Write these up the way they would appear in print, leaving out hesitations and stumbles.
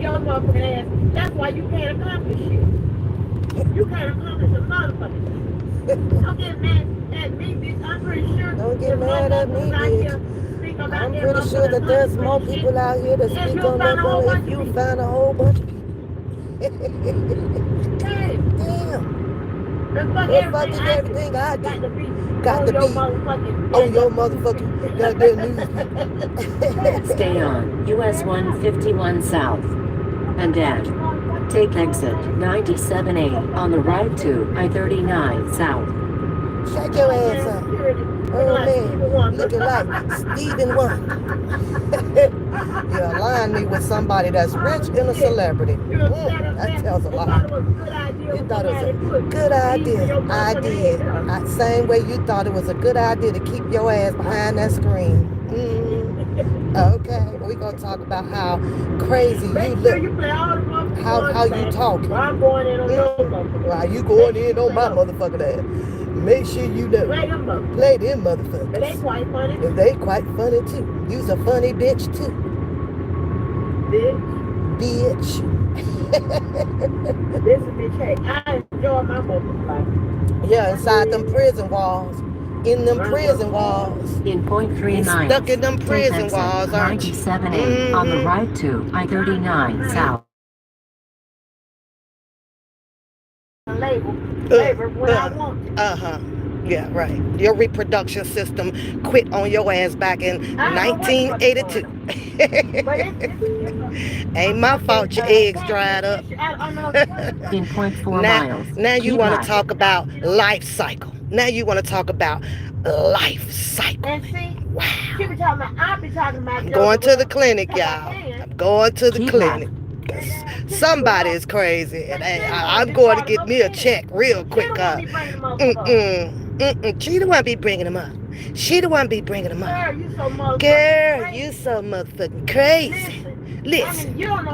your motherfucking ass. That's why you can't accomplish shit. You can't accomplish a motherfucking shit. Don't get mad at me, bitch. I'm pretty sure Don't get there's more mad at me, motherfuckers out here bitch. speak about I'm their pretty sure motherfucking that there's more accomplishment and shit. people out here that Yes, speak you'll on find that a whole level if bunch of you people. find a whole bunch of people. Hey, Damn. the fuck The everything fucking I do everything I got to do be got on to your be motherfucking on your goddamn motherfucking newsfeed. goddamn news. Stay on US 151 South. And then take exit 97A on the right to I-39 South. Shut your ass up. Oh man, looking like Stephen Wonder. You align me with somebody that's rich and a celebrity. That tells a lot. You thought it was a good idea. I did. Same way you thought it was a good idea to keep your ass behind that screen. Okay, we're gonna talk about how crazy you look. How you talking. While you going in on my motherfucking ass. Make sure you know. Play them motherfuckers. But they quite funny. And they quite funny too. You's a funny bitch too. Bitch. This is bitch. Hey, I enjoy my motherfucking life. Yeah, inside them prison walls. In them prison walls. In 0.3 miles, Stuck in them take prison exit walls, aren't you? 97A on the right to I-39 South. Labor when I want to. Yeah, right. Your reproduction system quit on your ass back in 1982. Ain't my fault your eggs dried up. In 0.4 miles, Now you want left. to talk about life cycle. Now you want to talk about life cycle. And see, Wow. she be talking about, I be talking about. I'm going to the clinic, y'all. I'm going to the clinic. Somebody is crazy, and I'm going to get me a check real quick. She the one be bringing them up. She the one be bringing them up. Girl, you so motherfucking crazy. Listen, you don't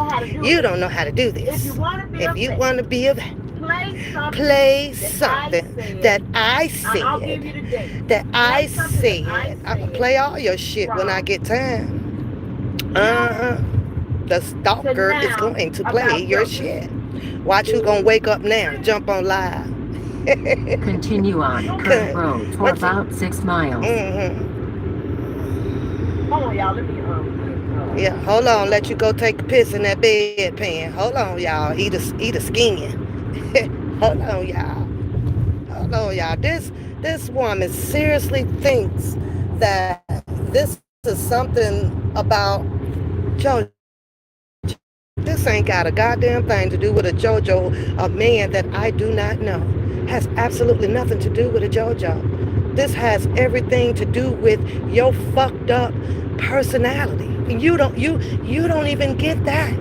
know how to do this. If you want to be a play something that I said. That I said. I'm going to play all your shit when I get time. The stalker is going to play your shit. Watch who's going to wake up now. Jump on live. Continue on current road for about 6 miles. Hold on, y'all. Let me Yeah, hold on. Let you go take a piss in that bedpan. Hold on, y'all. Eat a skin. Hold on, y'all. Hold on, y'all. This woman seriously thinks that this is something about JoJo. This ain't got a goddamn thing to do with a JoJo, a man that I do not know. Has absolutely nothing to do with a JoJo. This has everything to do with your fucked up personality. You don't even get that.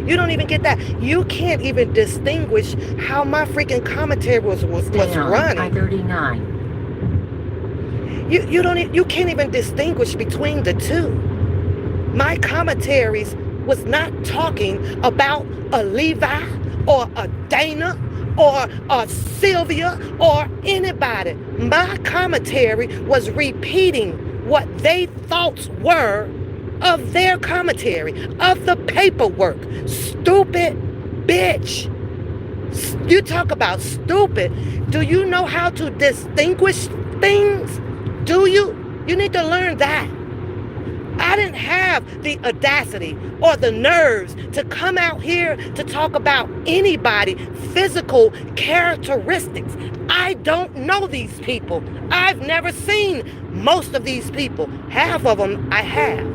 You don't even get that. You can't even distinguish how my freaking commentary was running. I-39. You can't even distinguish between the two. My commentaries was not talking about a Levi or a Dana or a Sylvia or anybody. My commentary was repeating what they thoughts were of their commentary, of the paperwork. Stupid bitch. You talk about stupid. Do you know how to distinguish things? Do you? You need to learn that. I didn't have the audacity or the nerves to come out here to talk about anybody physical characteristics. I don't know these people. I've never seen most of these people. Half of them I have.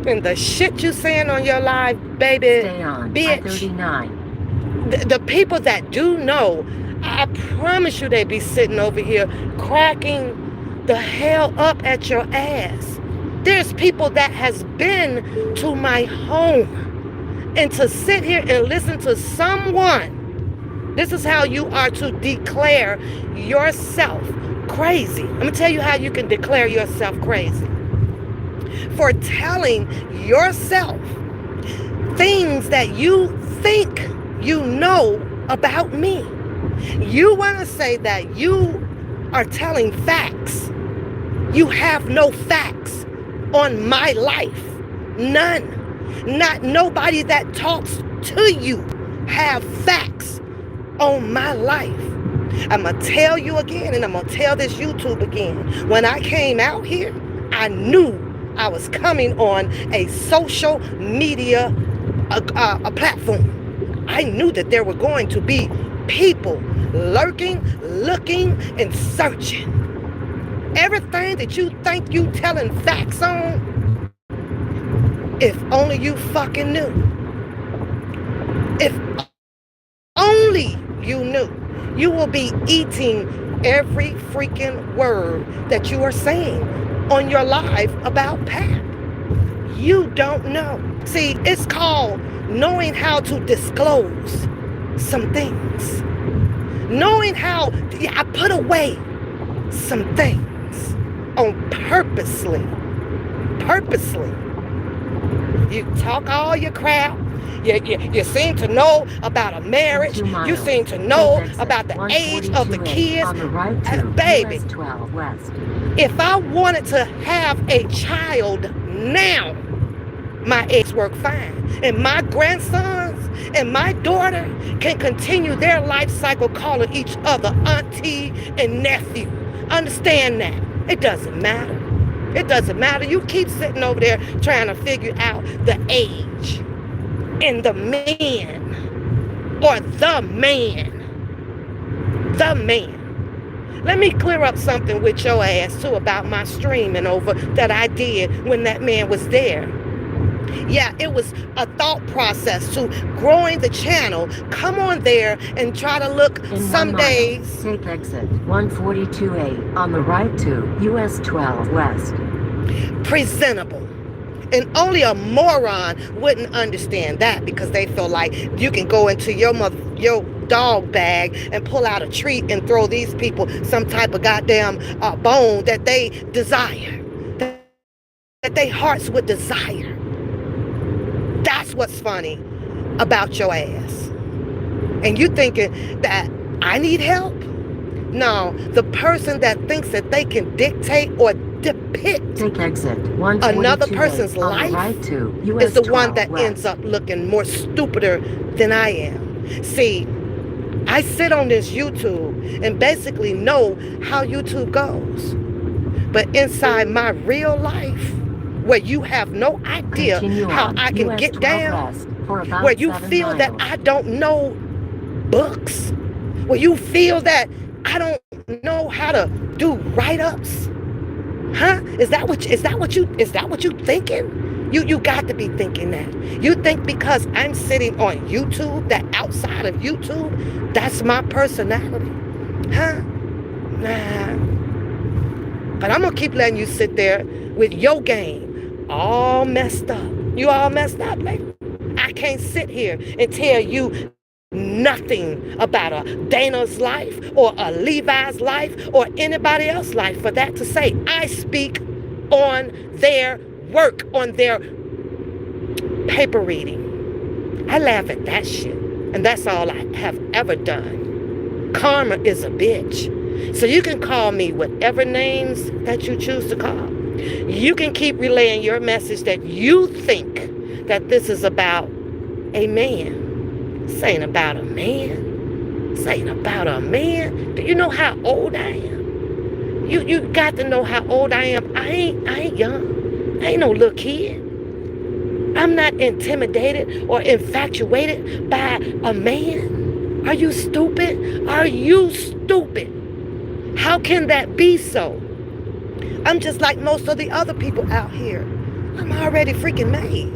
And the shit you saying on your live, baby, Stay on bitch. I-39. The people that do know, I promise you they be sitting over here cracking the hell up at your ass. There's people that has been to my home, and to sit here and listen to someone, this is how you are to declare yourself crazy. Let me tell you how you can declare yourself crazy. For telling yourself things that you think you know about me. You want to say that you are telling facts. You have no facts on my life. None. Not nobody that talks to you have facts on my life. I'm going to tell you again, and I'm going to tell this YouTube again. When I came out here, I knew I was coming on a social media a platform. I knew that there were going to be people lurking, looking, and searching. Everything that you think you telling facts on, if only you fucking knew. If only you knew. You will be eating every freaking word that you are saying on your live about Pat. You don't know. See, it's called knowing how to disclose some things. Knowing how I put away some things on purposely. You talk all your crap. You seem to know about a marriage. You seem to know about the age of the kids. Baby, if I wanted to have a child now, my eggs work fine. And my grandsons and my daughter can continue their life cycle calling each other auntie and nephew. Understand that. It doesn't matter. It doesn't matter. You keep sitting over there trying to figure out the age and the man or the man. The man. Let me clear up something with your ass too about my streaming over that I did when that man was there. Yeah, it was a thought process to growing the channel. Come on there and try to look some days. Take exit 142A on the right to US 12 West. Presentable. And only a moron wouldn't understand that because they feel like you can go into your dog bag and pull out a treat and throw these people some type of goddamn bone that they desire. That their hearts would desire. That's what's funny about your ass. And you thinking that I need help? No, the person that thinks that they can dictate or depict Take exit another person's life right to is the one that West. ends up looking more stupider than I am. See, I sit on this YouTube and basically know how YouTube goes. But inside my real life, where you have no idea how I can get down, where you feel that I don't know books, where you feel that I don't know how to do write-ups, huh? Is that what you thinking? You got to be thinking that. You think because I'm sitting on YouTube, that outside of YouTube, that's my personality, huh? Nah. But I'm gonna keep letting you sit there with your game all messed up. You all messed up, baby. I can't sit here and tell you nothing about a Dana's life or a Levi's life or anybody else's life for that to say. I speak on their work, on their paper reading. I laugh at that shit. And that's all I have ever done. Karma is a bitch. So you can call me whatever names that you choose to call. You can keep relaying your message that you think that this is about a man. This ain't about a man. This ain't about a man. Do you know how old I am? You got to know how old I am. I ain't young. I ain't no little kid. I'm not intimidated or infatuated by a man. Are you stupid? Are you stupid? How can that be so? I'm just like most of the other people out here. I'm already freaking made.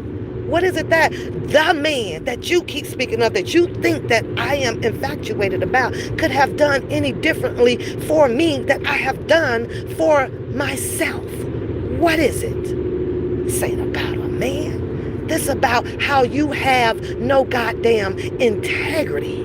What is it that the man that you keep speaking of, that you think that I am infatuated about, could have done any differently for me that I have done for myself? What is it? This ain't about a man. This is about how you have no goddamn integrity.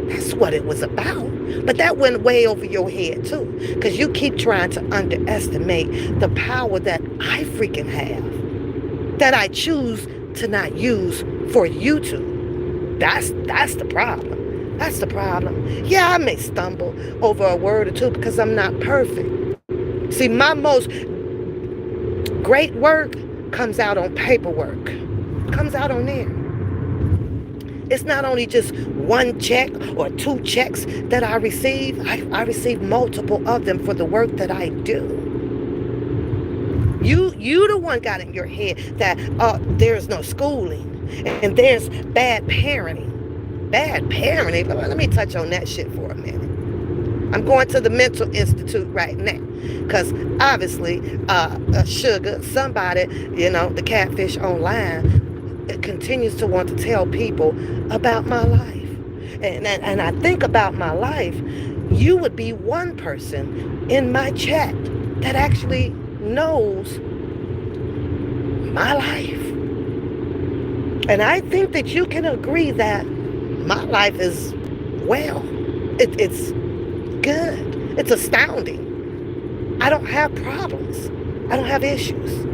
That's what it was about. But that went way over your head too, because you keep trying to underestimate the power that I freaking have, that I choose to not use for YouTube. That's the problem. That's the problem. Yeah, I may stumble over a word or two because I'm not perfect. See, my most great work comes out on paperwork. comes out on there. It's not only just one check or two checks that I receive. I receive multiple of them for the work that I do. You the one got in your head that there's no schooling and there's bad parenting. Bad parenting. Let me touch on that shit for a minute. I'm going to the mental institute right now because obviously Sugar, somebody, the catfish online, it continues to want to tell people about my life. And I think about my life, you would be one person in my chat that actually knows my life. And I think that you can agree that my life is, well, it's good. It's astounding. I don't have problems. I don't have issues.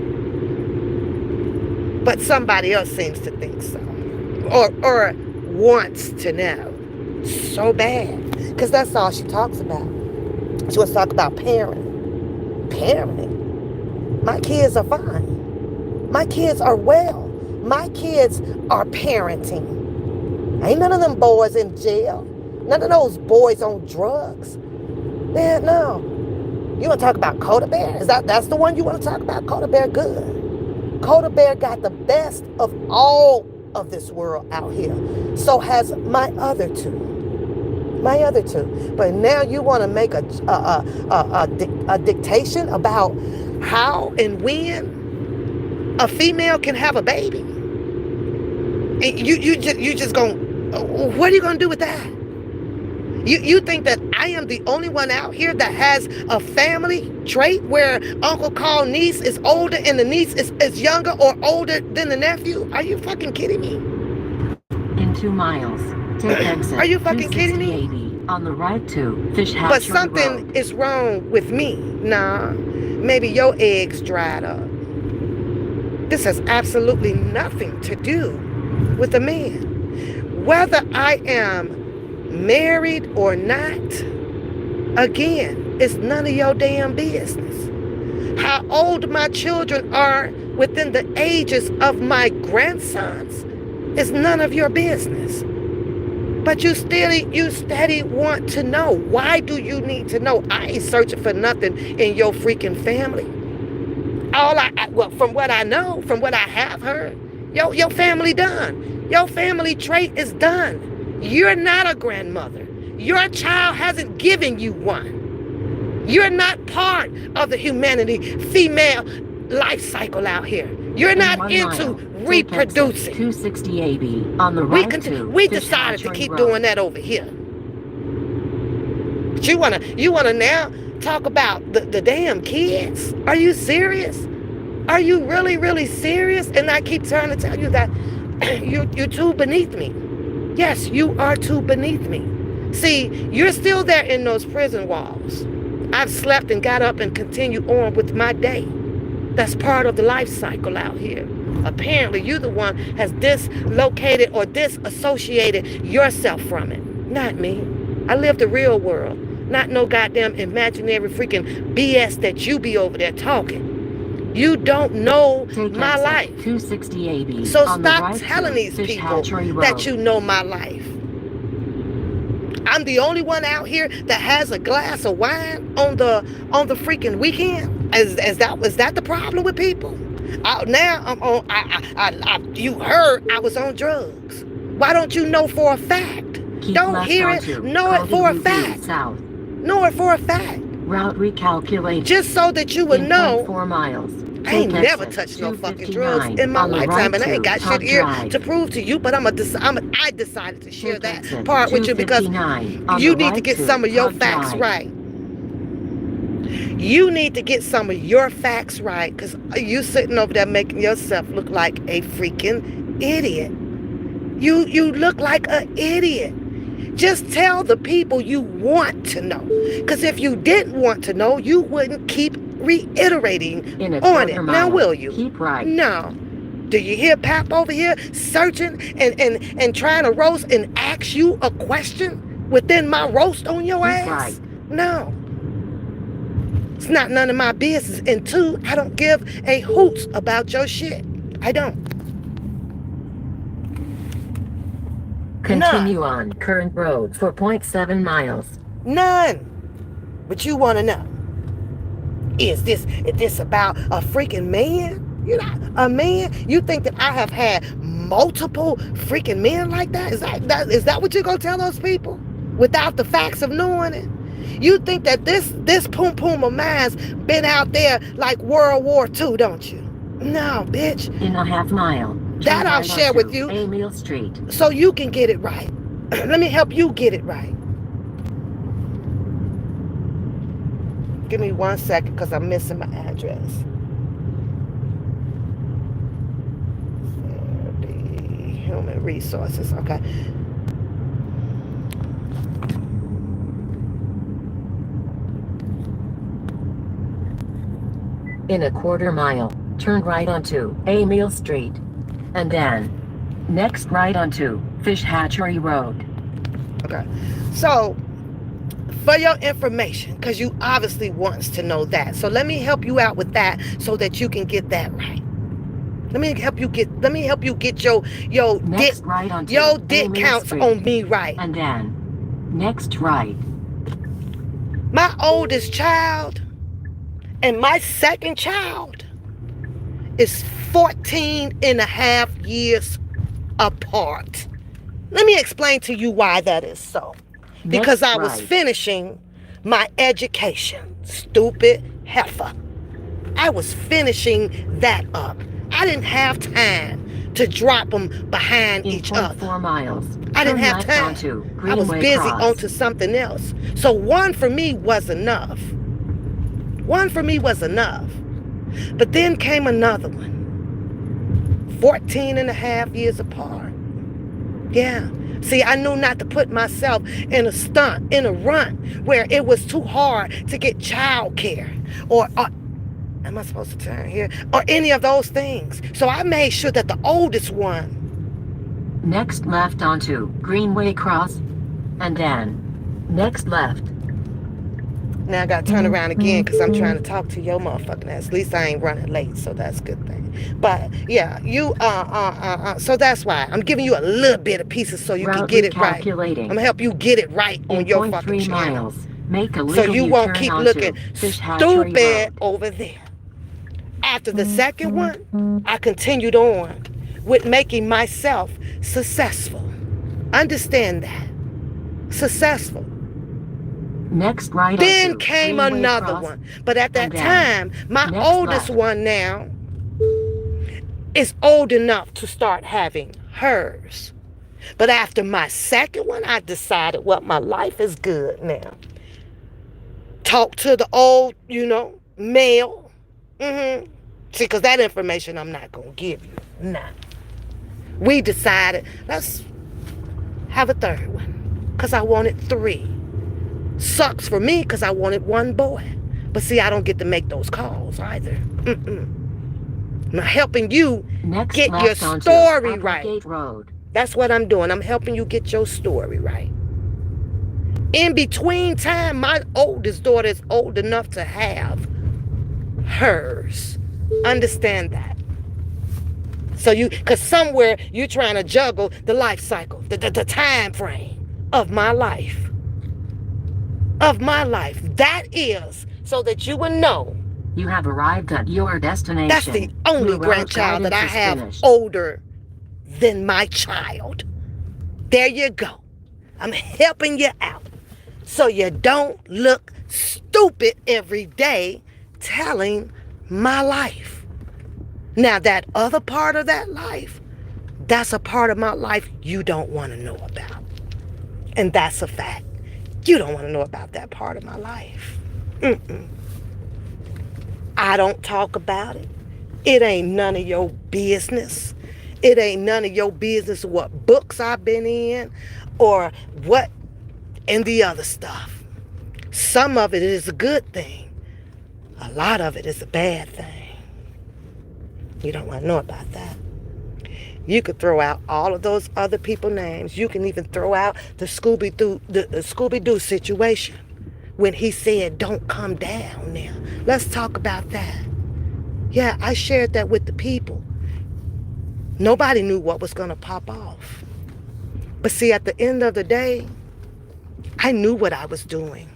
But somebody else seems to think so. Or wants to know. So bad. Because that's all she talks about. She wants to talk about parenting. Parenting. My kids are fine. My kids are well. My kids are parenting. Ain't none of them boys in jail. None of those boys on drugs. Man, no. You want to talk about Coda Bear? That's the one you want to talk about? Coda Bear, good. Coda Bear got the best of all of this world out here. So has my other two. My other two. But now you want to make a dictation about how and when a female can have a baby. And you just gonna, what are you gonna do with that? You think that I am the only one out here that has a family trait where uncle called niece is older and the niece is younger or older than the nephew? Are you fucking kidding me? In 2 miles, take exit. Are you fucking kidding me? 260 on the right to Fish Hatchery But something Road. is wrong with me. Nah, maybe your eggs dried up. This has absolutely nothing to do with a man. Whether I am married or not, again, it's none of your damn business. How old my children are within the ages of my grandsons is none of your business. But you steady want to know. Why do you need to know? I ain't searching for nothing in your freaking family. Well, from what I know, from what I have heard, your family done. Your family trait is done. You're not a grandmother. Your child hasn't given you one. You're not part of the humanity female life cycle out here. You're not into reproducing. 260 AB on the right to We Fish decided to Hatchery keep Road. doing that over here. But you wanna now talk about the damn kids? Are you serious? Are you really, really serious? And I keep trying to tell you that you're too beneath me. Yes, you are too beneath me. See, you're still there in those prison walls. I've slept and got up and continued on with my day. That's part of the life cycle out here. Apparently, you the one has dislocated or disassociated yourself from it. Not me. I live the real world. Not no goddamn imaginary freaking BS that you be over there talking. You don't know Take my exit life. 260 AB So on the stop right telling to these Fish people Hatchery Road. that you know my life. I'm the only one out here that has a glass of wine on the freaking weekend. Is that the problem with people? You heard I was on drugs. Why don't you know for a fact? Keep Don't left hear onto it. Know it for a Cody fact. South. Know it for a fact. Route recalculated. Just so that you would in know. 4 miles. I ain't Take never exit touched no fucking 259 drugs in my on the lifetime, right and I ain't got to shit Park here Drive. to prove to you. But I decided to share Take that exit part with you because 259 on you the need to right get some of your Park facts Drive. right. You need to get some of your facts right, because you sitting over there making yourself look like a freaking idiot. You look like an idiot. Just tell the people you want to know. Because if you didn't want to know, you wouldn't keep reiterating In a on it. quarter Now, mile, will you? keep right. No. Do you hear Pap over here searching and trying to roast and ask you a question within my roast on your Keep ass? right. No. It's not none of my business. And two, I don't give a hoot about your shit. I don't. Continue on current road for 0.7 miles. None. But you want to know, is this about a freaking man? You know, a man? You think that I have had multiple freaking men like that? Is that what you're going to tell those people without the facts of knowing it? You think that this poom poom of mine's been out there like World War II, don't you? No, bitch. In a half mile. That I'll share with you. Emil Street. So you can get it right. Let me help you get it right. Give me 1 second because I'm missing my address. Human resources, okay. In a quarter mile, turn right onto Emil Street. And then, next right onto Fish Hatchery Road. Okay. So, for your information, because you obviously wants to know that. So let me help you out with that so that you can get that right. Let me help you get your next dick, right onto your dick Emil counts Street. on me right. And then, next right. My oldest child and my second child is 14 and a half years apart. Let me explain to you why that is so. Because Next I was right. finishing my education, stupid heifer. I was finishing that up. I didn't have time to drop them behind each other. 4 miles. I didn't Turn have left time. onto I was Greenway busy Cross. onto something else. So one for me was enough. One for me was enough. But then came another one. 14 and a half years apart. Yeah. See, I knew not to put myself in a run where it was too hard to get child care or am I supposed to turn here? Or any of those things. So I made sure that the oldest one. Next left onto Greenway Cross. And then, next left. Now I got to turn around again because I'm trying to talk to your motherfucking ass. At least I ain't running late, so that's a good thing. But yeah, you so that's why I'm giving you a little bit of pieces so you can get it right. I'm gonna help you get it right on your fucking channel. Miles, make a So legal you won't U-turn keep onto looking Fish Hatchery stupid Road. over there. After the second one, I continued on with making myself successful. Understand that. Successful. Next right Then onto came Greenway another Cross. one. But at that And then time, my next oldest left. one now is old enough to start having hers. But after my second one, I decided, well, my life is good now. Talk to the old, male. See, because that information I'm not going to give you. Nah. We decided, let's have a third one. Because I wanted 3. Sucks for me because I wanted 1 boy. But see, I don't get to make those calls either. I'm helping you Next get your left onto story right. Applegate Road. That's what I'm doing. I'm helping you get your story right. In between time, my oldest daughter is old enough to have hers. Understand that. So because somewhere you're trying to juggle the life cycle, the time frame of my life. Of my life. That is so that you will know. You have arrived at your destination. That's the only Your route grandchild that I guidance is have finished. older than my child. There you go. I'm helping you out. So you don't look stupid every day telling my life. Now that other part of that life, that's a part of my life you don't want to know about. And that's a fact. You don't want to know about that part of my life. I don't talk about it. It ain't none of your business. It ain't none of your business what books I've been in or what and the other stuff. Some of it is a good thing. A lot of it is a bad thing. You don't want to know about that. You could throw out all of those other people's names. You can even throw out the Scooby-Doo situation when he said, don't come down now. Let's talk about that. Yeah, I shared that with the people. Nobody knew what was going to pop off. But see, at the end of the day, I knew what I was doing.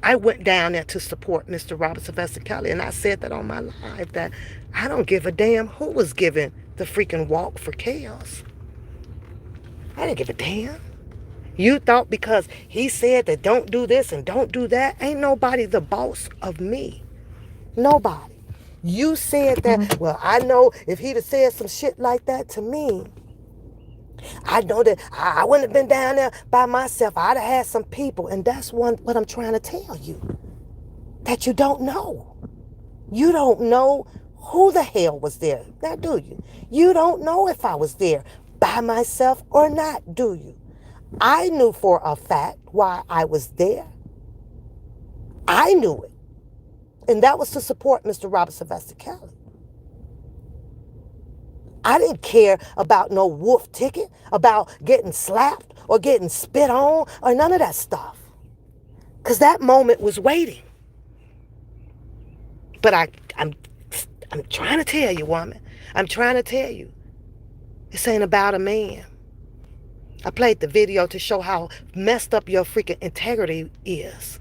I went down there to support Mr. Robert Sylvester Kelly, and I said that on my live, that I don't give a damn who was giving the freaking walk for chaos. I didn't give a damn. You thought because he said that don't do this and don't do that, ain't nobody the boss of me. Nobody. You said that, well, I know if he'd have said some shit like that to me, I know that I wouldn't have been down there by myself. I'd have had some people. And that's what I'm trying to tell you. That you don't know. You don't know who the hell was there. Now, do you? You don't know if I was there by myself or not, do you? I knew for a fact why I was there. I knew it. And that was to support Mr. Robert Sylvester Kelly. I didn't care about no wolf ticket, about getting slapped or getting spit on or none of that stuff. Because that moment was waiting. But I'm trying to tell you, woman. I'm trying to tell you. This ain't about a man. I played the video to show how messed up your freaking integrity is.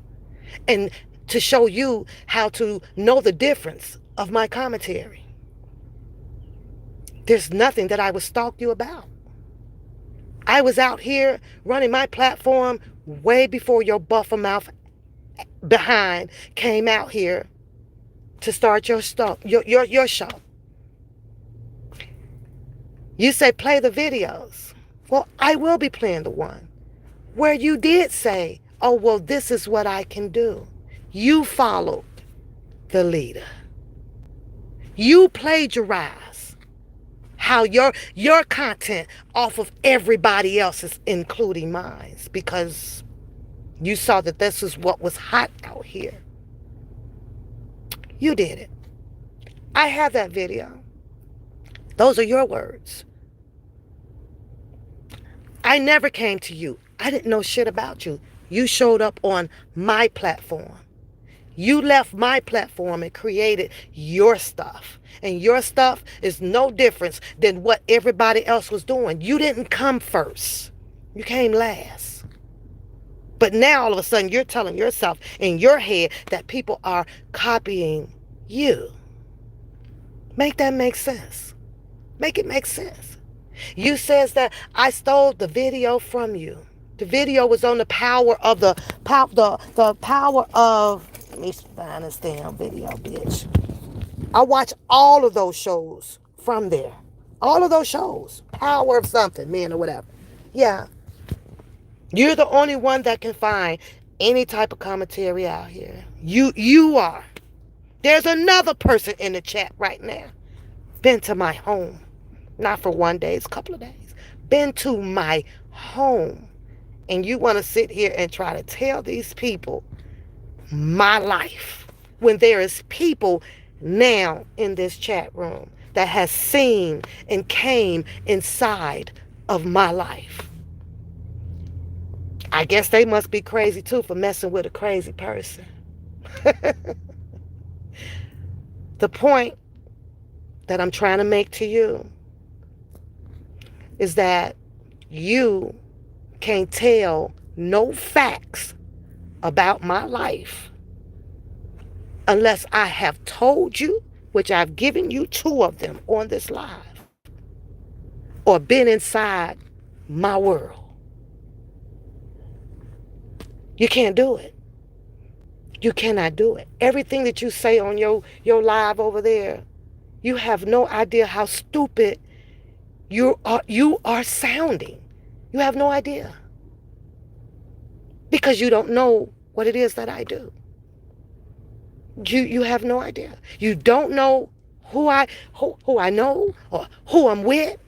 And to show you how to know the difference of my commentary. There's nothing that I would stalk you about. I was out here running my platform way before your buffer mouth behind came out here to start your show. You say play the videos. Well, I will be playing the one where you did say, oh, well, this is what I can do. You followed the leader. You plagiarized how your content off of everybody else's, including mine, because you saw that this is what was hot out here. You did it. I have that video. Those are your words. I never came to you. I didn't know shit about you. You showed up on my platform. You left my platform and created your stuff. And your stuff is no different than what everybody else was doing. You didn't come first. You came last. But now all of a sudden you're telling yourself in your head that people are copying you. Make that make sense. Make it make sense. You says that I stole the video from you. The video was on the power of the power of, let me find this damn video, bitch. I watch all of those shows from there. All of those shows. Power of something, man, or whatever. Yeah. You're the only one that can find any type of commentary out here. You are. There's another person in the chat right now. Been to my home. Not for one day, it's a couple of days. Been to my home. And you want to sit here and try to tell these people my life when there is people now in this chat room that has seen and came inside of my life. I guess they must be crazy too for messing with a crazy person. The point that I'm trying to make to you is that you can't tell no facts about my life unless I have told you, which I've given you 2 of them on this live, or been inside my world. You can't do it. You cannot do it. Everything that you say on your live over there, you have no idea how stupid you are sounding. You have no idea. Because you don't know what it is that I do. You have no idea. You don't know who I know or who I'm with.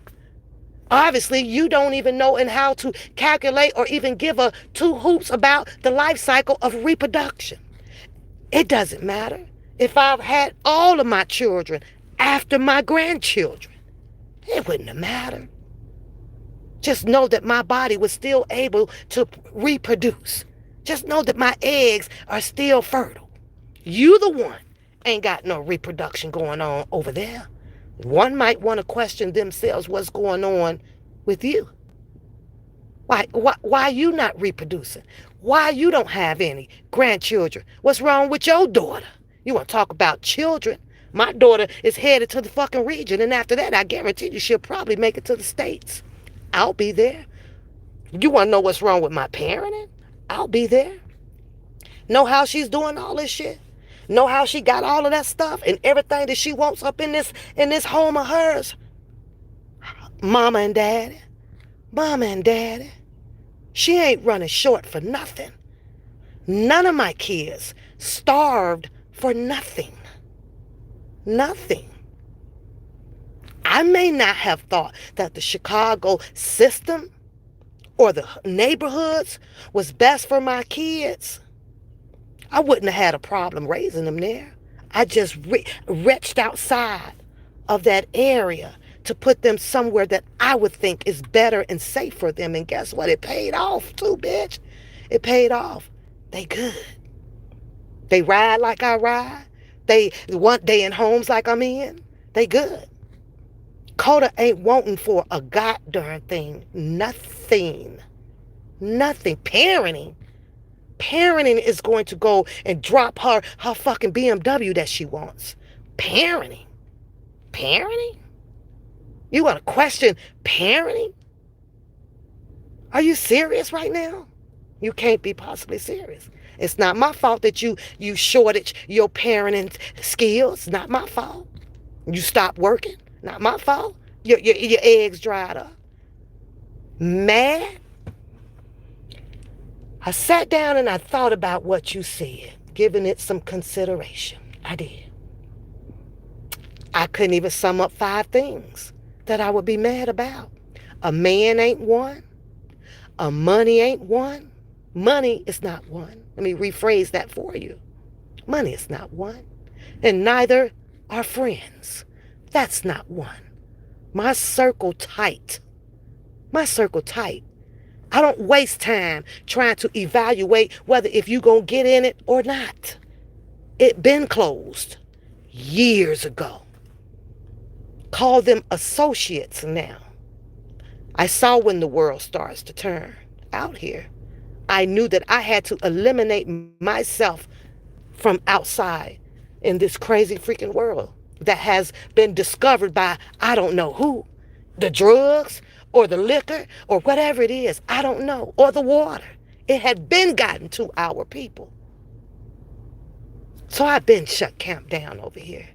Obviously, you don't even know and how to calculate or even give a 2 hoots about the life cycle of reproduction. It doesn't matter if I've had all of my children after my grandchildren. It wouldn't have mattered. Just know that my body was still able to reproduce. Just know that my eggs are still fertile. You the one ain't got no reproduction going on over there. One might want to question themselves what's going on with you. Why you not reproducing? Why you don't have any grandchildren? What's wrong with your daughter? You want to talk about children? My daughter is headed to the fucking region, and after that, I guarantee you she'll probably make it to the States. I'll be there. You want to know what's wrong with my parenting? I'll be there. Know how she's doing all this shit? Know how she got all of that stuff and everything that she wants up in this home of hers? Mama and daddy. Mama and daddy. She ain't running short for nothing. None of my kids starved for nothing. Nothing. I may not have thought that the Chicago system or the neighborhoods was best for my kids. I wouldn't have had a problem raising them there. I just reached outside of that area to put them somewhere that I would think is better and safe for them. And guess what? It paid off too, bitch. It paid off. They good. They ride like I ride. They in homes like I'm in. They good. Coda ain't wanting for a goddamn thing. Nothing. Nothing. Parenting is going to go and drop her fucking BMW that she wants. Parenting? You want to question parenting? Are you serious right now? You can't be possibly serious. It's not my fault that you shortage your parenting skills. It's not my fault. You stopped working. Not my fault. Your eggs dried up. Mad? I sat down and I thought about what you said, giving it some consideration. I did. I couldn't even sum up 5 things that I would be mad about. A man ain't one. A money ain't one. Money is not one. Let me rephrase that for you. Money is not one. And neither are friends. That's not one. My circle tight. My circle tight. I don't waste time trying to evaluate whether if you gonna get in it or not. It been closed years ago. Call them associates now. I saw when the world starts to turn out here. I knew that I had to eliminate myself from outside in this crazy freaking world that has been discovered by I don't know who. The drugs or the liquor or whatever it is. I don't know. Or the water. It had been gotten to our people. So I've been shut camp down over here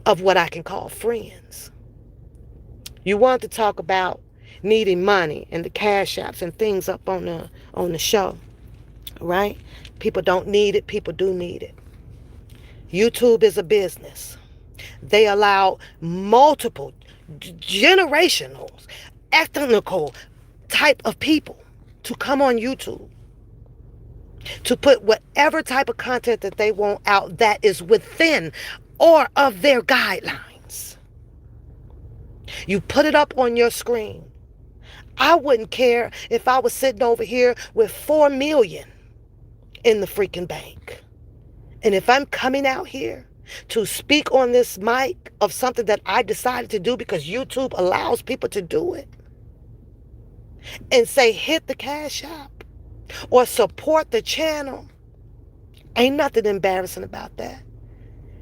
of what I can call friends. You want to talk about needing money and the cash apps and things up on the show, right? People don't need it. People do need it. YouTube is a business. They allow multiple generational, ethnical type of people to come on YouTube to put whatever type of content that they want out that is within or of their guidelines. You put it up on your screen. I wouldn't care if I was sitting over here with 4 million in the freaking bank. And if I'm coming out here to speak on this mic of something that I decided to do because YouTube allows people to do it, and say hit the Cash App or support the channel, ain't nothing embarrassing about that.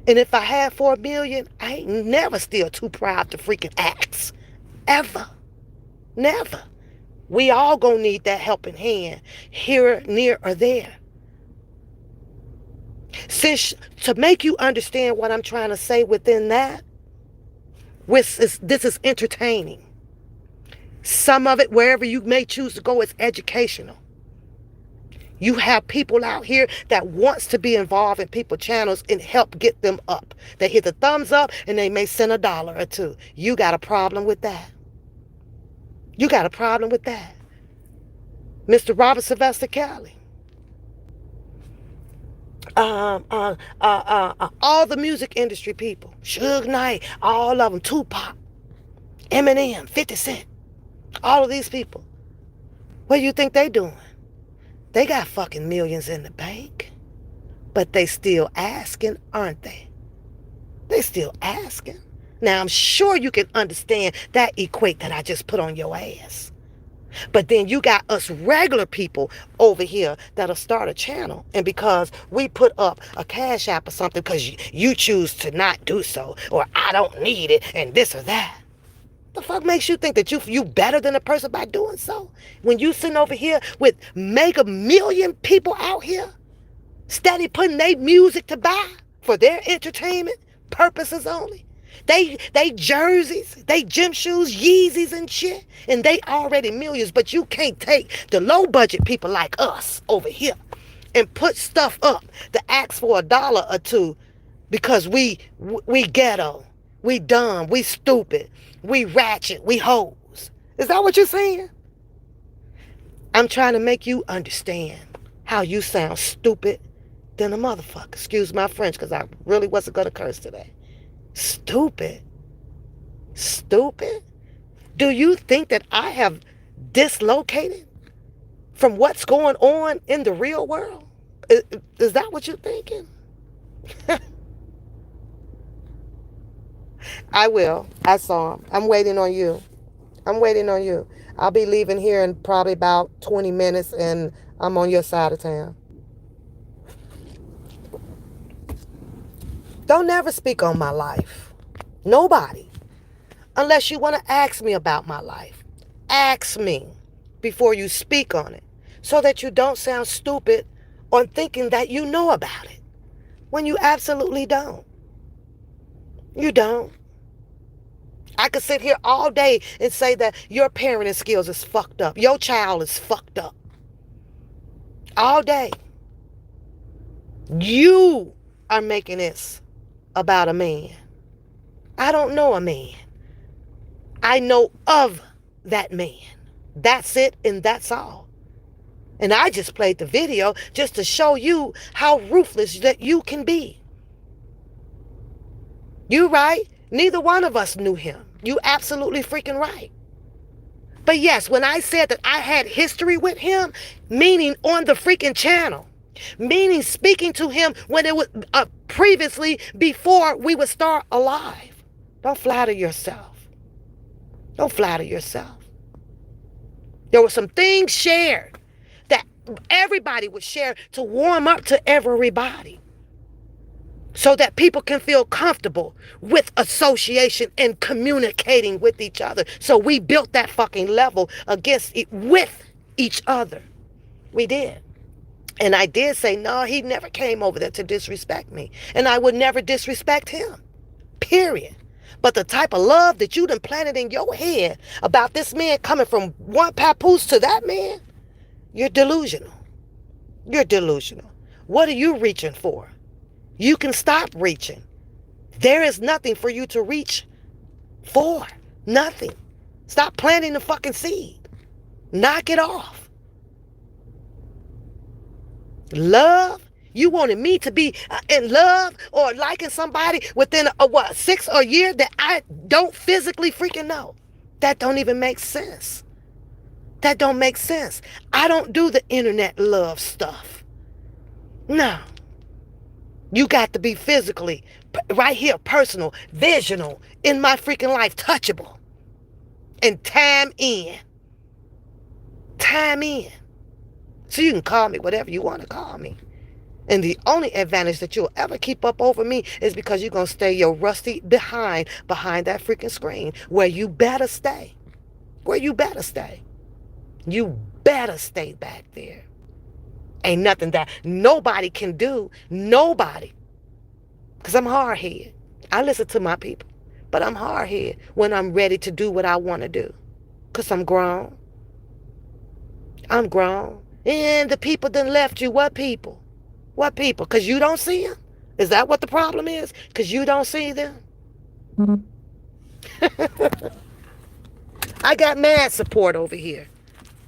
And if I had 4 million, I ain't never still too proud to freaking ask. Ever. Never. We all gonna need that helping hand here, near, or there. Since to make you understand what I'm trying to say within that, this is entertaining. Some of it, wherever you may choose to go, is educational. You have people out here that wants to be involved in people's channels and help get them up. They hit the thumbs up and they may send $1 or $2. You got a problem with that. You got a problem with that. Mr. Robert Sylvester Kelly. All the music industry people. Suge Knight, all of them. Tupac, Eminem, 50 Cent. All of these people. What do you think they doing? They got fucking millions in the bank. But they still asking, aren't they? They still asking. Now, I'm sure you can understand that equate that I just put on your ass. But then you got us regular people over here that'll start a channel. And because we put up a cash app or something because you choose to not do so, or I don't need it, and this or that. The fuck makes you think that you better than a person by doing so? When you sitting over here with mega million people out here, steady putting their music to buy for their entertainment purposes only. They jerseys, they gym shoes, Yeezys and shit, and they already millions, but you can't take the low budget people like us over here and put stuff up to ask for $1 or $2 because we ghetto, we dumb, we stupid, we ratchet, we hoes. Is that what you're saying? I'm trying to make you understand how you sound stupid than a motherfucker. Excuse my French, because I really wasn't going to curse today. Stupid. Stupid? Do you think that I have dislocated from what's going on in the real world? Is that what you're thinking? I will. I saw him. I'm waiting on you. I'm waiting on you. I'll be leaving here in probably about 20 minutes, and I'm on your side of town. Don't never speak on my life. Nobody. Unless you want to ask me about my life. Ask me before you speak on it, so that you don't sound stupid on thinking that you know about it, when you absolutely don't. You don't. I could sit here all day and say that your parenting skills is fucked up. Your child is fucked up. All day. You are making this about a man. I don't know a man. I know of that man. That's it, and that's all. And I just played the video just to show you how ruthless that you can be. You right? Neither one of us knew him. You absolutely freaking right. But yes, when I said that I had history with him, meaning on the freaking channel, meaning speaking to him when it was previously before we would start alive. Don't flatter yourself. Don't flatter yourself. There were some things shared that everybody would share to warm up to everybody, so that people can feel comfortable with association and communicating with each other. So we built that fucking level with each other. We did. And I did say, no, he never came over there to disrespect me. And I would never disrespect him. Period. But the type of love that you done planted in your head about this man coming from one papoose to that man, you're delusional. You're delusional. What are you reaching for? You can stop reaching. There is nothing for you to reach for. Nothing. Stop planting the fucking seed. Knock it off. Love? You wanted me to be in love or liking somebody within 6 or a year that I don't physically freaking know. That don't even make sense. That don't make sense. I don't do the internet love stuff. No. You got to be physically, right here, personal, visional, in my freaking life, touchable. And time in. Time in. So you can call me whatever you want to call me. And the only advantage that you'll ever keep up over me is because you're going to stay your rusty behind that freaking screen, where you better stay. Where you better stay. You better stay back there. Ain't nothing that nobody can do. Nobody. Because I'm hard-headed. I listen to my people. But I'm hard-headed when I'm ready to do what I want to do. Because I'm grown. I'm grown. And the people that left you, what people? What people? Because you don't see them? Is that what the problem is? Because you don't see them? I got mad support over here.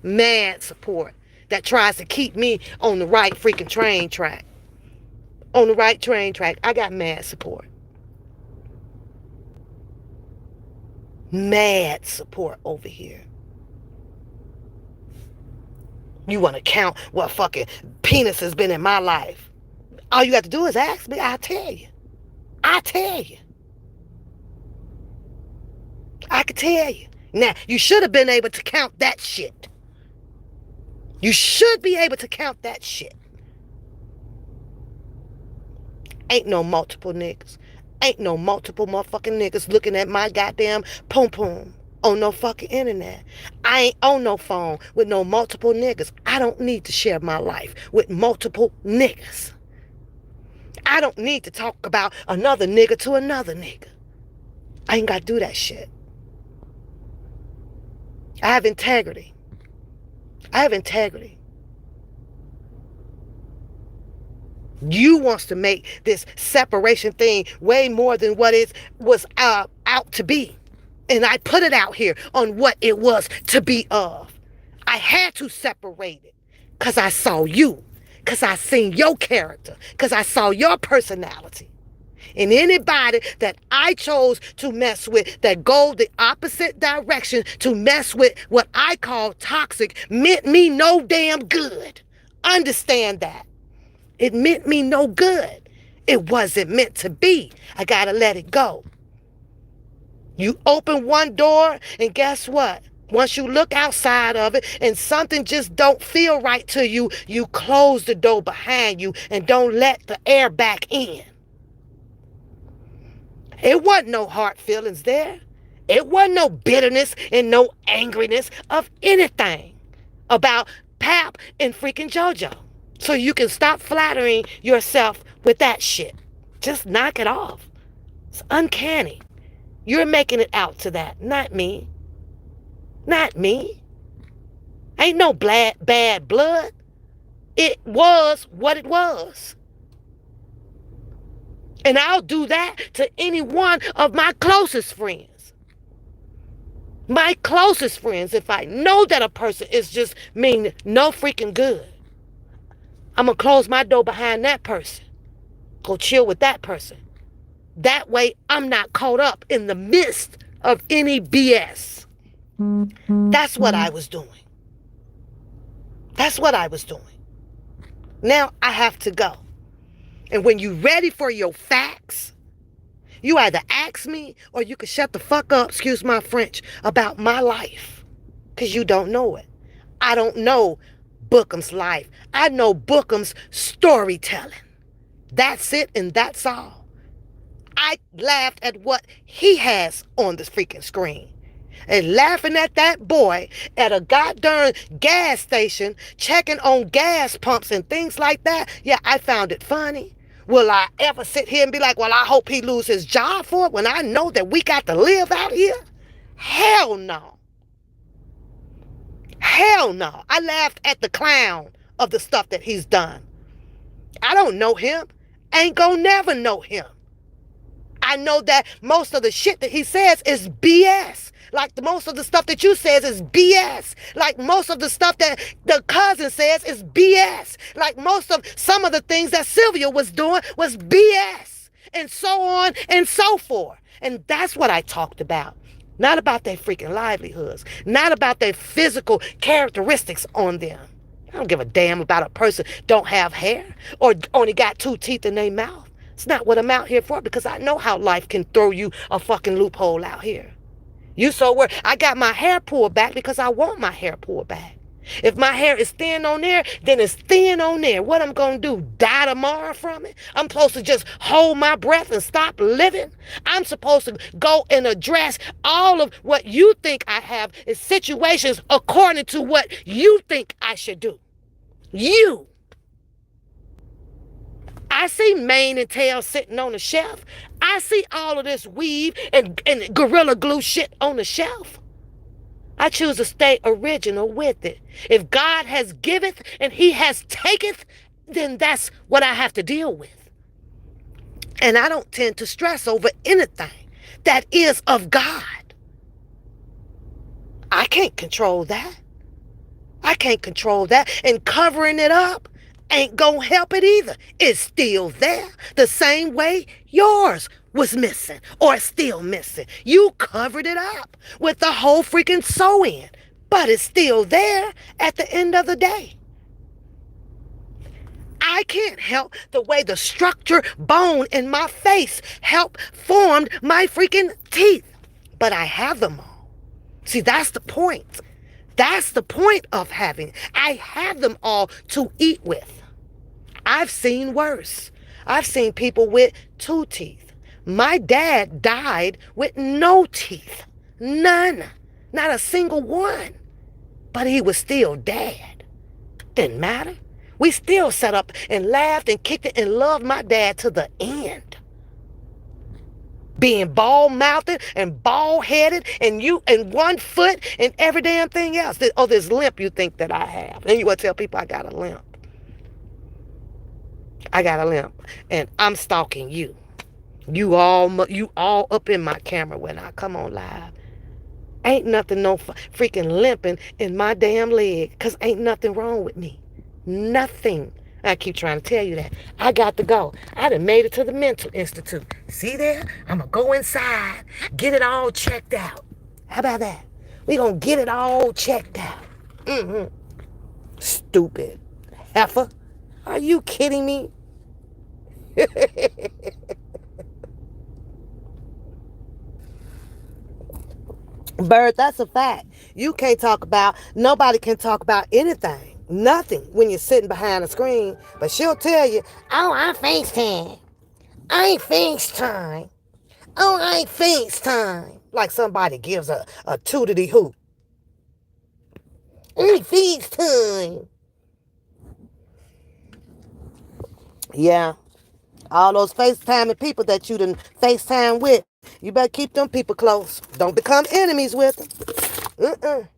Mad support. That tries to keep me on the right freaking train track. On the right train track. I got mad support. Mad support over here. You want to count what fucking penis has been in my life? All you got to do is ask me. I'll tell you. I'll tell you. I can tell you. Now, you should have been able to count that shit. You should be able to count that shit. Ain't no multiple niggas. Ain't no multiple motherfucking niggas looking at my goddamn poom poom on no fucking internet. I ain't on no phone with no multiple niggas. I don't need to share my life with multiple niggas. I don't need to talk about another nigga to another nigga. I ain't got to do that shit. I have integrity. I have integrity. You wants to make this separation thing way more than what it was out to be. And I put it out here on what it was to be of. I had to separate it because I saw you, because I seen your character, because I saw your personality. And anybody that I chose to mess with that go the opposite direction to mess with what I call toxic meant me no damn good. Understand that. It meant me no good. It wasn't meant to be. I gotta let it go. You open one door and guess what? Once you look outside of it and something just don't feel right to you, you close the door behind you and don't let the air back in. It wasn't no hard feelings there. It wasn't no bitterness and no angriness of anything about Pap and freaking JoJo. So you can stop flattering yourself with that shit. Just knock it off. It's uncanny. You're making it out to that, not me. Not me. Ain't no bad blood. It was what it was. And I'll do that to any one of my closest friends. My closest friends, if I know that a person is just mean no freaking good, I'm going to close my door behind that person. Go chill with that person. That way, I'm not caught up in the midst of any BS. That's what I was doing. That's what I was doing. Now I have to go. And when you're ready for your facts, you either ask me or you can shut the fuck up, excuse my French, about my life. Because you don't know it. I don't know Bookham's life. I know Bookham's storytelling. That's it and that's all. I laughed at what he has on the freaking screen. And laughing at that boy at a goddamn gas station, checking on gas pumps and things like that. Yeah, I found it funny. Will I ever sit here and be like, well, I hope he lose his job for it when I know that we got to live out here? Hell no. Hell no. I laughed at the clown of the stuff that he's done. I don't know him. Ain't gonna never know him. I know that most of the shit that he says is BS. Like most of the stuff that you says is BS. Like most of the stuff that the cousin says is BS. Like some of the things that Sylvia was doing was BS. And so on and so forth. And that's what I talked about. Not about their freaking livelihoods. Not about their physical characteristics on them. I don't give a damn about a person don't have hair or only got 2 teeth in their mouth. It's not what I'm out here for because I know how life can throw you a fucking loophole out here. You so worried. I got my hair pulled back because I want my hair pulled back. If my hair is thin on there, then it's thin on there. What I'm going to do, die tomorrow from it? I'm supposed to just hold my breath and stop living? I'm supposed to go and address all of what you think I have is situations according to what you think I should do. You. I see mane and tail sitting on the shelf. I see all of this weave and Gorilla Glue shit on the shelf. I choose to stay original with it. If God has giveth and he has taketh, then that's what I have to deal with. And I don't tend to stress over anything that is of God. I can't control that. I can't control that. And covering it up ain't gonna help it either. It's still there. The same way yours was missing or still missing. You covered it up with the whole freaking sew-in, but it's still there at the end of the day. I can't help the way the structure bone in my face helped formed my freaking teeth, but I have them all. See, that's the point. That's the point of having. I have them all to eat with. I've seen worse. I've seen people with 2 teeth. My dad died with no teeth. None. Not a single one. But he was still dad. Didn't matter. We still sat up and laughed and kicked it and loved my dad to the end. Being bald-mouthed and bald-headed and you and 1 foot and every damn thing else. This limp you think that I have. And you want to tell people I got a limp. I got a limp. And I'm stalking you. You all up in my camera when I come on live. Ain't nothing no freaking limping in my damn leg. Because ain't nothing wrong with me. Nothing. I keep trying to tell you that. I got to go. I done made it to the mental institute. See there? I'm going to go inside. Get it all checked out. How about that? We going to get it all checked out. Stupid heifer. Are you kidding me? Bird, that's a fact. You can't talk about, nobody can talk about anything. Nothing when you're sitting behind a screen. But she'll tell you, oh, I FaceTime. I ain't FaceTime. Oh, I ain't FaceTime. Like somebody gives a tootity hoot. I ain't FaceTime. Yeah. All those FaceTiming people that you done FaceTime with, you better keep them people close. Don't become enemies with them.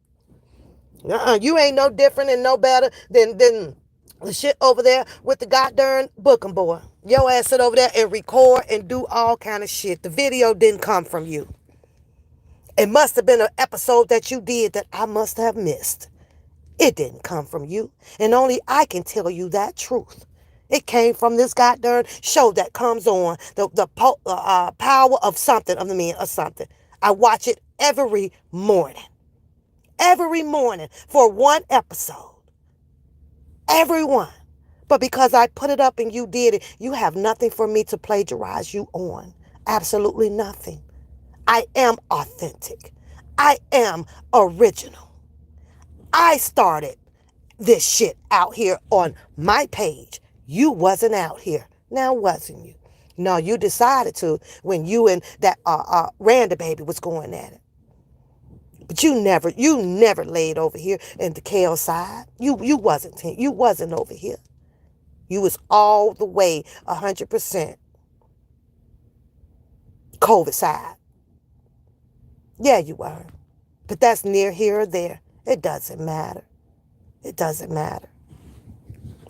You ain't no different and no better than the shit over there with the goddamn booking boy. Your ass sit over there and record and do all kind of shit. The video didn't come from you. It must have been an episode that you did that I must have missed. It didn't come from you. And only I can tell you that truth. It came from this goddamn show that comes on, the power of something, of the men or something. I watch it every morning. Every morning for 1 episode. Every one. But because I put it up and you did it, you have nothing for me to plagiarize you on. Absolutely nothing. I am authentic. I am original. I started this shit out here on my page. You wasn't out here. Now wasn't you? No, you decided to when you and that Randa baby was going at it. But you never laid over here in the KL side. You wasn't over here. You was all the way 100% COVID side. Yeah, you were. But that's near here or there. It doesn't matter. It doesn't matter.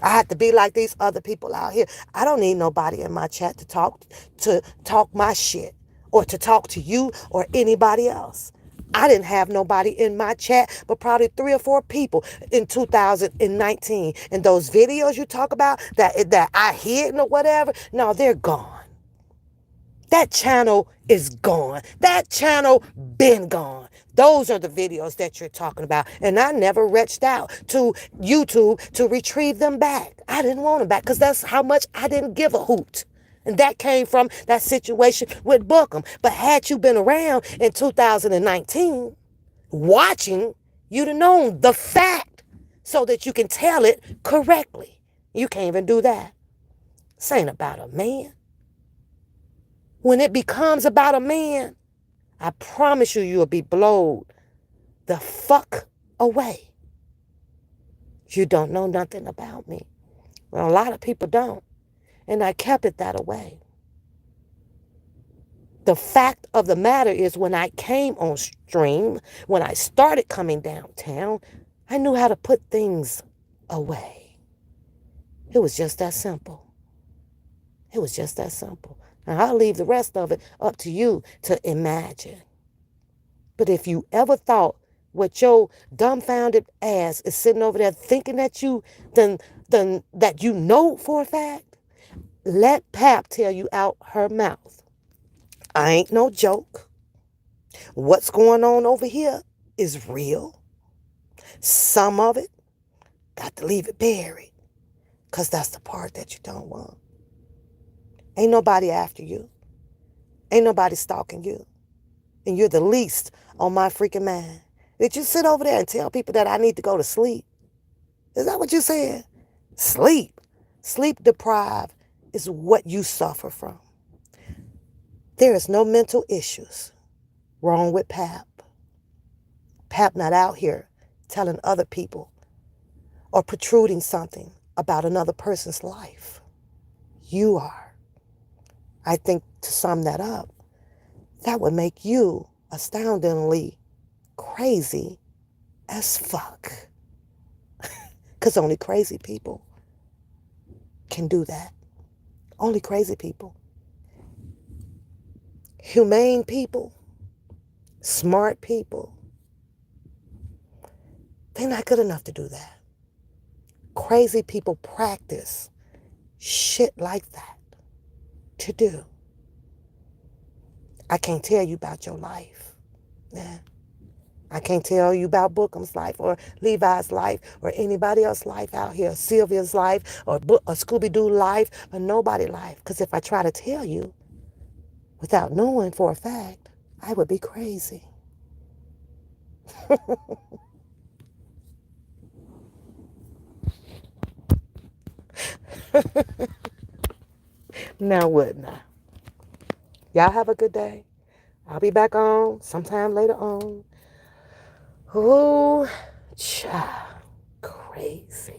I have to be like these other people out here. I don't need nobody in my chat to talk my shit or to talk to you or anybody else. I didn't have nobody in my chat, but probably 3 or 4 people in 2019. And those videos you talk about that I hid or whatever, no, they're gone. That channel is gone. That channel been gone. Those are the videos that you're talking about. And I never reached out to YouTube to retrieve them back. I didn't want them back because that's how much I didn't give a hoot. And that came from that situation with Bookham. But had you been around in 2019, watching, you'd have known the fact so that you can tell it correctly. You can't even do that. This ain't about a man. When it becomes about a man, I promise you, you'll be blowed the fuck away. You don't know nothing about me. Well, a lot of people don't. And I kept it that way. The fact of the matter is when I came on stream, when I started coming downtown, I knew how to put things away. It was just that simple. It was just that simple. Now, I'll leave the rest of it up to you to imagine. But if you ever thought what your dumbfounded ass is sitting over there thinking that you that you know for a fact, let Pap tell you out her mouth. I ain't no joke. What's going on over here is real. Some of it, got to leave it buried. Because that's the part that you don't want. Ain't nobody after you. Ain't nobody stalking you. And you're the least on my freaking mind. Did you sit over there and tell people that I need to go to sleep? Is that what you said? Sleep. Sleep deprived is what you suffer from. There is no mental issues wrong with Pap. Pap not out here telling other people or protruding something about another person's life. You are. I think to sum that up, that would make you astoundingly crazy as fuck. Because only crazy people can do that. Only crazy people. Humane people, smart people, they're not good enough to do that. Crazy people practice shit like that to do. I can't tell you about your life. Yeah. I can't tell you about Bookham's life or Levi's life or anybody else's life out here, Sylvia's life or Scooby-Doo life or nobody's life. Because if I try to tell you without knowing for a fact, I would be crazy. Now wouldn't I? Y'all have a good day. I'll be back on sometime later on. Ooh, child, crazy.